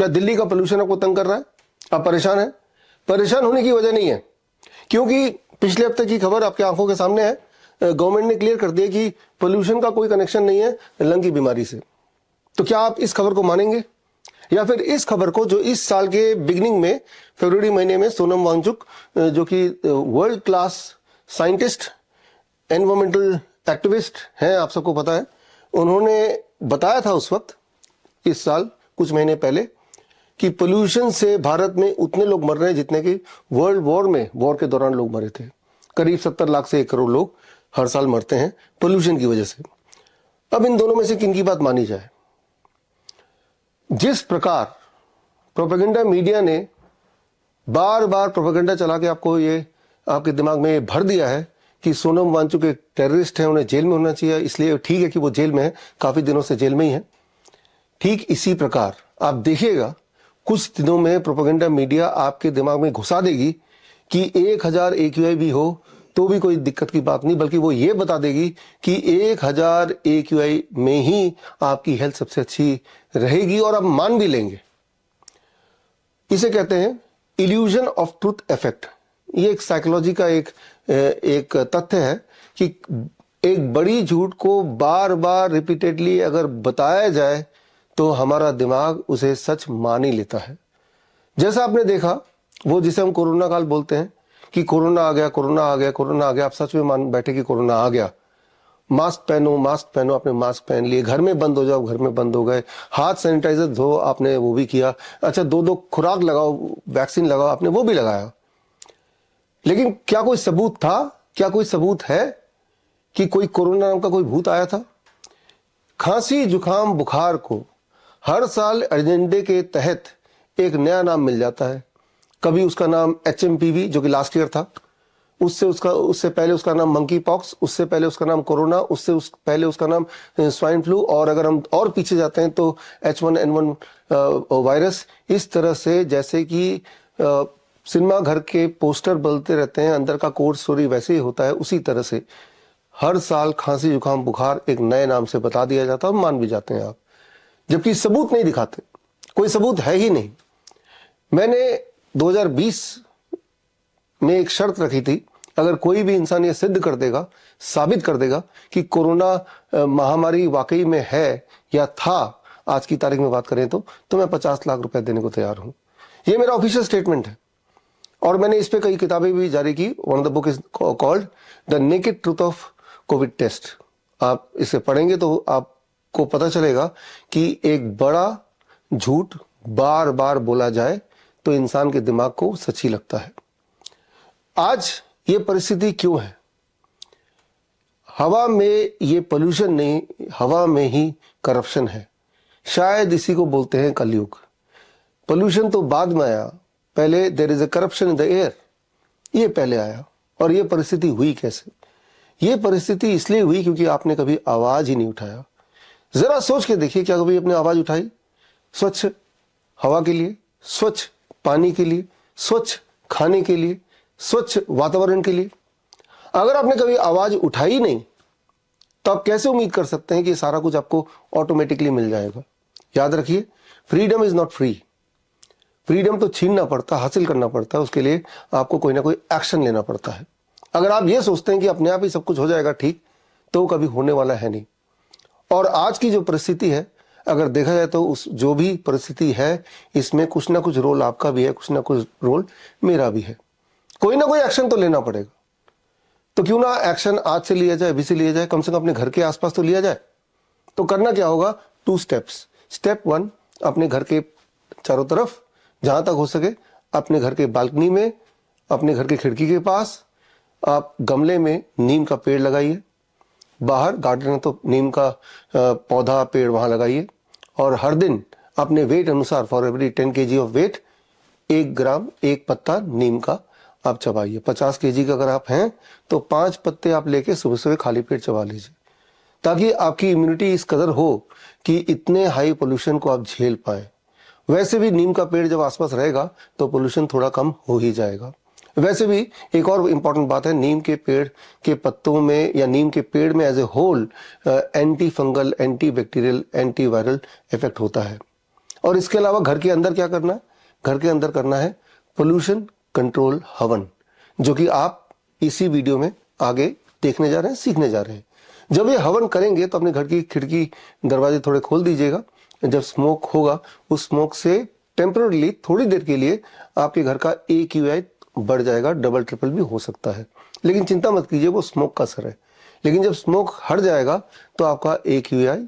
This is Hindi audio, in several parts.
क्या दिल्ली का पोल्यूशन आपको तंग कर रहा है? आप परेशान हैं? परेशान होने की वजह नहीं है, क्योंकि पिछले हफ्ते की खबर आपके आंखों के सामने है। गवर्नमेंट ने क्लियर कर दिया कि पोल्यूशन का कोई कनेक्शन नहीं है लंग की बीमारी से। तो क्या आप इस खबर को मानेंगे, या फिर इस खबर को जो इस साल के बिगिनिंग में फरवरी महीने में सोनम वांगचुक, जो कि world class scientist, environmental activist हैं, आप सबको पता है, उन्होंने बताया था उस वक्त, इस साल कुछ महीने पहले, कि पोल्यूशन से भारत में उतने लोग मर रहे हैं जितने कि वर्ल्ड वॉर के दौरान लोग मरे थे। करीब 70 लाख से 1 करोड़ लोग हर साल मरते हैं पोल्यूशन की वजह से। अब इन दोनों में से किन की बात मानी जाए? जिस प्रकार प्रोपेगेंडा मीडिया ने बार बार प्रोपेगेंडा चला के आपको ये आपके दिमाग में ये भर दिया है कि सोनम वांगचुक एक टेररिस्ट है, उन्हें जेल में होना चाहिए, इसलिए ठीक है कि वो जेल में है, काफी दिनों से जेल में ही है। ठीक इसी प्रकार आप देखिएगा कुछ दिनों में प्रोपेगेंडा मीडिया आपके दिमाग में घुसा देगी कि 1000 AQI भी हो तो भी कोई दिक्कत की बात नहीं, बल्कि वो ये बता देगी कि 1000 AQI में ही आपकी हेल्थ सबसे अच्छी रहेगी, और आप मान भी लेंगे। इसे कहते हैं इल्यूजन ऑफ ट्रूथ इफेक्ट। ये एक साइकोलॉजी का एक तथ्य है कि एक बड़ी झूठ को बार बार रिपीटेडली अगर बताया जाए तो हमारा दिमाग उसे सच मान ही लेता है। जैसा आपने देखा, वो जिसे हम कोरोना काल बोलते हैं कि कोरोना आ गया, कोरोना आ गया, कोरोना आ गया, आप सच में मान बैठे कि कोरोना आ गया। मास्क पहनो, मास्क पहनो, आपने मास्क पहन लिए, घर में बंद हो जाओ, घर में बंद हो गए, हाथ सैनिटाइजर धो, आपने वो भी किया। अच्छा, 2-2 खुराक लगाओ, वैक्सीन लगाओ, आपने वो भी लगाया। लेकिन क्या कोई सबूत था, क्या कोई सबूत है कि कोई कोरोना नाम का कोई भूत आया था? खांसी, जुकाम, बुखार को हर साल एजेंडे के तहत एक नया नाम मिल जाता है। कभी उसका नाम HMPV, जो कि लास्ट ईयर था, उससे पहले उसका नाम मंकी पॉक्स, उससे पहले उसका नाम कोरोना, पहले उसका नाम स्वाइन फ्लू, और अगर हम और पीछे जाते हैं तो H1N1 वायरस। इस तरह से जैसे कि सिनेमा घर के पोस्टर बदलते रहते हैं, अंदर का कोड स्टोरी वैसे ही होता है, उसी तरह से हर साल खांसी, जुकाम, बुखार एक नए नाम से बता दिया जाता है, मान भी जाते हैं आप, जबकि सबूत नहीं दिखाते, कोई सबूत है ही नहीं। मैंने 2020 में एक शर्त रखी थी, अगर कोई भी इंसान ये सिद्ध कर देगा, साबित कर देगा कि कोरोना महामारी वाकई में है या था, आज की तारीख में बात करें तो मैं 50 लाख रुपए देने को तैयार हूं। ये मेरा ऑफिशियल स्टेटमेंट है, और मैंने इस पे कई किताबें भी जारी की। One of the book is called the naked truth of COVID test. आप इसे पढ़ेंगे तो आपको पता चलेगा कि एक बड़ा झूठ बार बार बोला जाए तो इंसान के दिमाग को सच ही लगता है। आज ये परिस्थिति क्यों है? हवा में ये पोल्यूशन नहीं, हवा में ही करप्शन है। शायद इसी को बोलते हैं कलयुग। पोल्यूशन तो बाद में आया, पहले there is a corruption in the air, ये पहले आया। और ये परिस्थिति हुई कैसे? ये परिस्थिति इसलिए हुई क्योंकि आपने कभी आवाज ही नहीं उठाया। जरा सोच के देखिए, क्या कभी आपने आवाज उठाई स्वच्छ हवा के लिए, स्वच्छ पानी के लिए, स्वच्छ खाने के लिए, स्वच्छ वातावरण के लिए? अगर आपने कभी आवाज उठाई नहीं तो आप कैसे उम्मीद कर सकते हैं कि सारा कुछ आपको ऑटोमेटिकली मिल जाएगा? याद रखिए, freedom is not free. Freedom तो छीनना पड़ता, हासिल करना पड़ता है, उसके लिए आपको कोई ना कोई एक्शन लेना पड़ता है। अगर आप ये सोचते हैं कि अपने आप ही सब कुछ हो जाएगा ठीक, तो कभी होने वाला है नहीं। और आज की जो परिस्थिति है, अगर देखा जाए तो उस जो भी परिस्थिति है, इसमें कुछ ना कुछ रोल आपका भी है, कुछ ना कुछ रोल मेरा भी है। कोई ना कोई एक्शन तो लेना पड़ेगा। तो क्यों ना एक्शन आज से लिया जाए, अभी से लिया जाए, कम से कम अपने घर के आसपास तो लिया जाए। तो करना क्या होगा? 2 स्टेप्स। स्टेप 1, अपने घर के चारों तरफ जहां तक हो सके, अपने घर के बालकनी में, अपने घर के खिड़की के पास आप गमले में नीम का पेड़ लगाइए। बाहर गार्डन है तो नीम का पौधा, पेड़ वहां लगाइए। और हर दिन अपने वेट अनुसार, for every 10 kg of weight, 1 gram, 1 पत्ता नीम का आप चबाइए। 50 kg का अगर आप हैं तो 5 पत्ते आप लेके सुबह सुबह खाली पेट चबा लीजिए, ताकि आपकी इम्यूनिटी इस कदर हो कि इतने हाई पोल्यूशन को आप झेल पाए। वैसे भी नीम का पेड़ जब आसपास रहेगा तो पोल्यूशन थोड़ा कम हो ही जाएगा। वैसे भी एक और इंपॉर्टेंट बात है, नीम के पेड़ के पत्तों में या नीम के पेड़ में as a whole anti fungal, anti bacterial, anti viral effect होता है। और इसके अलावा घर के अंदर क्या करना है? घर के अंदर करना है पोल्यूशन कंट्रोल हवन, जो कि आप इसी वीडियो में आगे देखने जा रहे हैं, सीखने जा रहे हैं। जब ये हवन करेंगे तो अपने घर की खिड़की दरवाजे थोड़े खोल दीजिएगा। जब स्मोक होगा उस स्मोक से टेम्पररीली थोड़ी देर के लिए आपके घर का AQI बढ़ जाएगा, डबल ट्रिपल भी हो सकता है, लेकिन चिंता मत कीजिए, वो स्मोक का असर है। लेकिन जब स्मोक हट जाएगा तो आपका AQI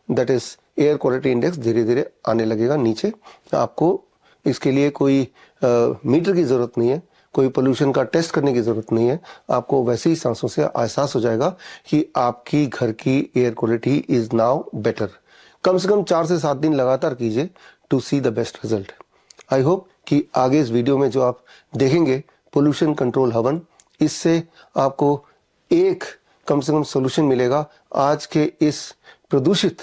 that is air quality index धीरे धीरे आने लगेगा नीचे। आपको इसके लिए कोई मीटर की जरूरत नहीं है, कोई पोल्यूशन का टेस्ट करने की जरूरत नहीं है। आपको वैसे ही सांसों से एहसास हो जाएगा कि आपकी घर की air quality is now better. कम से कम 4 से 7 दिन लगातार कीजिए to see the best result. I hope कि आगे इस वीडियो में जो आप देखेंगे पोल्यूशन कंट्रोल हवन, इससे आपको एक कम से कम सोल्यूशन मिलेगा आज के इस प्रदूषित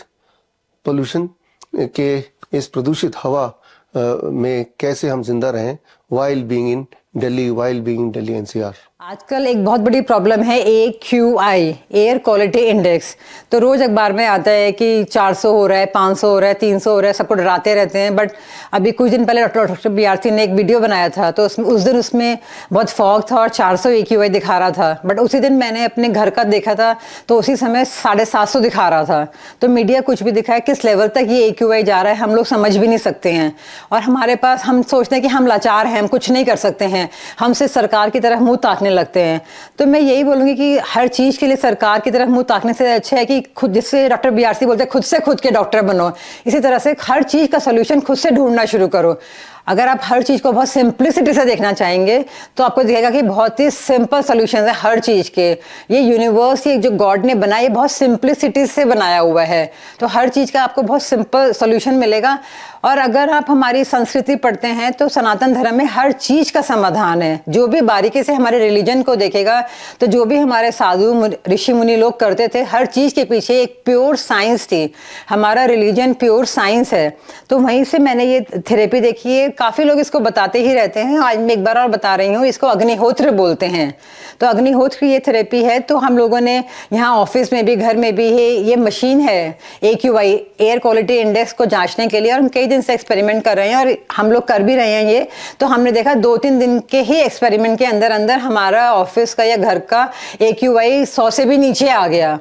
पोल्यूशन के, इस प्रदूषित हवा में कैसे हम जिंदा रहें while being in Delhi NCR। आजकल एक बहुत बड़ी प्रॉब्लम है AQI, एयर क्वालिटी इंडेक्स। तो रोज अखबार में आता है कि 400 हो रहा है, 500 हो रहा है, 300 हो रहा है, सबको डराते रहते हैं। बट अभी कुछ दिन पहले डॉक्टर BRC ने एक वीडियो बनाया था, तो उस दिन उसमें बहुत फॉग था और 400 AQI दिखा रहा था। बट उसी दिन मैंने अपने घर का देखा था तो उसी समय 750 दिखा रहा था। तो मीडिया कुछ भी दिखाए, किस लेवल तक ये AQI जा रहा है हम लोग समझ भी नहीं सकते हैं। और हमारे पास, हम सोचते हैं कि हम लाचार हैं, हम कुछ नहीं कर सकते हैं, हम सिर्फ सरकार की तरफ मुंह ताकने लगते हैं। तो मैं यही बोलूंगी कि हर चीज के लिए सरकार की तरफ मुंह ताकने से अच्छा है कि खुद, जिससे डॉक्टर BRC बोलते हैं खुद से खुद के डॉक्टर बनो, इसी तरह से हर चीज का सोल्यूशन खुद से ढूंढना शुरू करो। अगर आप हर चीज को बहुत सिंप्लिसिटी से देखना चाहेंगे तो आपको दिखेगा कि बहुत ही सिंपल सॉल्यूशंस है हर चीज के। ये यूनिवर्स, ये जो गॉड ने बनाया, ये बहुत सिंप्लिसिटी से बनाया हुआ है, तो हर चीज का आपको बहुत सिंपल सॉल्यूशन मिलेगा। और अगर आप हमारी संस्कृति पढ़ते हैं तो सनातन धर्म में हर चीज का समाधान है। जो भी बारीकी से हमारे रिलीजन को देखेगा तो जो भी हमारे साधु ऋषि मुनि लोग करते थे, हर चीज के पीछे एक प्योर साइंस थी। हमारा रिलीजन प्योर साइंस है। तो वहीं से मैंने ये थेरेपी देखी है। काफी लोग इसको बताते ही रहते हैं, आज मैं एक बार और बता रही हूँ, इसको अग्निहोत्र बोलते हैं। तो अग्निहोत्र ये थेरेपी है। तो हम लोगों ने यहाँ ऑफिस में भी, घर में भी ये मशीन है AQI, एयर क्वालिटी इंडेक्स को जांचने के लिए, और हम कई दिन से एक्सपेरिमेंट कर रहे हैं और हम लोग कर भी रहे हैं ये। तो हमने देखा 2-3 दिन के ही एक्सपेरिमेंट के अंदर अंदर हमारा ऑफिस का या घर का AQI 100 से भी नीचे आ गया।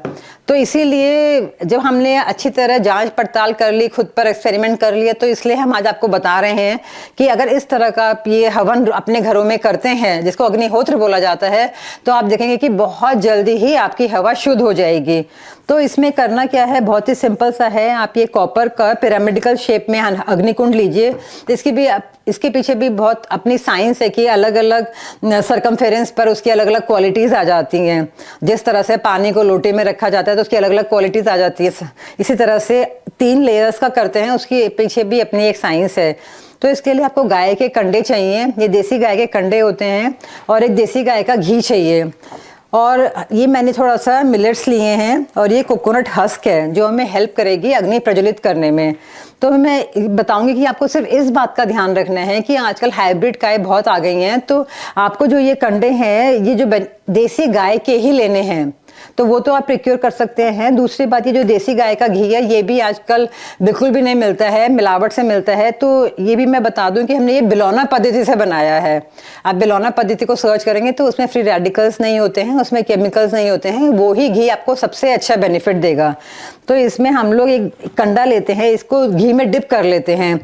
तो इसीलिए जब हमने अच्छी तरह जांच पड़ताल कर ली, खुद पर एक्सपेरिमेंट कर लिया, तो इसलिए हम आज आपको बता रहे हैं कि अगर इस तरह का आप ये हवन अपने घरों में करते हैं, जिसको अग्निहोत्र बोला जाता है, तो आप देखेंगे कि बहुत जल्दी ही आपकी हवा शुद्ध हो जाएगी। तो इसमें करना क्या है, बहुत ही सिंपल सा है। आप ये कॉपर का पिरामिडिकल शेप में अग्निकुंड लीजिए। इसके पीछे भी बहुत अपनी साइंस है कि अलग अलग सरकमफेरेंस पर उसकी अलग अलग क्वालिटीज आ जाती हैं। जिस तरह से पानी को लोटे में रखा जाता है तो उसकी अलग अलग क्वालिटीज आ जाती है, इसी तरह से 3 लेयर्स का करते हैं, उसकी पीछे भी अपनी एक साइंस है। तो इसके लिए आपको गाय के कंडे चाहिए, ये देसी गाय के कंडे होते हैं, और एक देसी गाय का घी चाहिए। और ये मैंने थोड़ा सा मिलेट्स लिए हैं, और ये कोकोनट हस्क है जो हमें हेल्प करेगी अग्नि प्रज्वलित करने में। तो मैं बताऊंगी कि आपको सिर्फ इस बात का ध्यान रखना है कि आजकल हाइब्रिड गाय बहुत आ गई हैं, तो आपको जो ये कंडे हैं, ये जो देसी गाय के ही लेने हैं, तो वो तो आप प्रिक्योर कर सकते हैं। दूसरी बात, ये जो देसी गाय का घी है, ये भी आजकल बिल्कुल भी नहीं मिलता है, मिलावट से मिलता है। तो ये भी मैं बता दूं कि हमने ये बिलौना पद्धति से बनाया है। आप बिलौना पद्धति को सर्च करेंगे तो उसमें फ्री रेडिकल्स नहीं होते हैं, उसमें केमिकल्स नहीं होते हैं, वो ही घी आपको सबसे अच्छा बेनिफिट देगा। तो इसमें हम लोग एक कंडा लेते हैं, इसको घी में डिप कर लेते हैं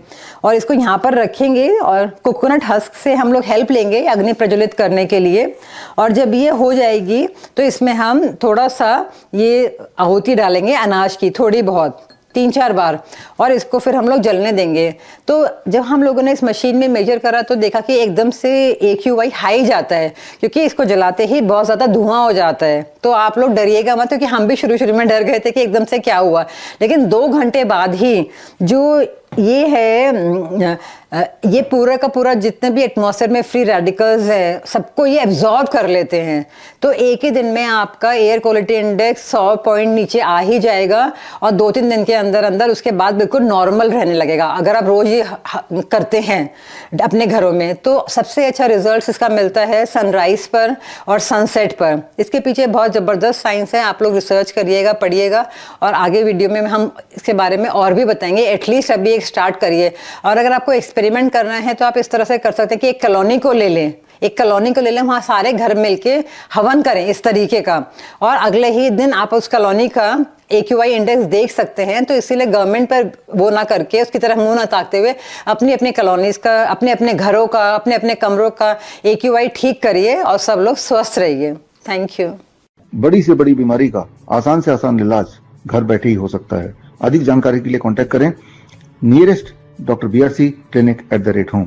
और इसको यहाँ पर रखेंगे, और कोकोनट हस्क से हम लोग हेल्प लेंगे अग्नि प्रज्वलित करने के लिए। और जब ये हो जाएगी तो इसमें हम थोड़ा सा ये आहुति डालेंगे अनाज की, थोड़ी बहुत, 3-4 बार, और इसको फिर हम लोग जलने देंगे। तो जब हम लोगों ने इस मशीन में मेजर करा तो देखा कि एकदम से AQI हाई जाता है, क्योंकि इसको जलाते ही बहुत ज़्यादा धुआं हो जाता है। तो आप लोग डरिएगा मत, क्योंकि हम भी शुरू में डर गए थे कि एकदम से क्या हुआ। लेकिन 2 घंटे बाद ही जो ये है, ये पूरा का पूरा जितने भी एटमॉस्फेयर में फ्री रेडिकल्स है, सबको ये एब्जॉर्ब कर लेते हैं। तो एक ही दिन में आपका एयर क्वालिटी इंडेक्स 100 पॉइंट नीचे आ ही जाएगा, और 2-3 दिन के अंदर अंदर उसके बाद बिल्कुल नॉर्मल रहने लगेगा। अगर आप रोज ये करते हैं अपने घरों में, तो सबसे अच्छा रिजल्ट इसका मिलता है सनराइज पर और सनसेट पर। इसके पीछे बहुत ज़बरदस्त साइंस है, आप लोग रिसर्च करिएगा, पढ़िएगा, और आगे वीडियो में हम इसके बारे में और भी बताएंगे। एटलीस्ट अभी एक स्टार्ट करिए। और अगर आपको एक्सपेरिमेंट करना है तो आप इस तरह से कर सकते हैं कि एक कॉलोनी को ले लें, वहाँ सारे घर मिलके हवन करें इस तरीके का, और अगले ही दिन आप उस कॉलोनी का AQI इंडेक्स देख सकते हैं। तो इसीलिए गवर्नमेंट पर वो ना करके, उसकी तरफ मुंह ना ताकते हुए, अपनी अपनी कॉलोनीज का, अपने अपने घरों का, अपने अपने कमरों का AQI ठीक करिए और सब लोग स्वस्थ रहिए। Thank you. बड़ी से बड़ी बीमारी का आसान से आसान इलाज घर बैठे ही हो सकता है। अधिक जानकारी के लिए कांटेक्ट करें nearest Dr. BRC clinic @ home।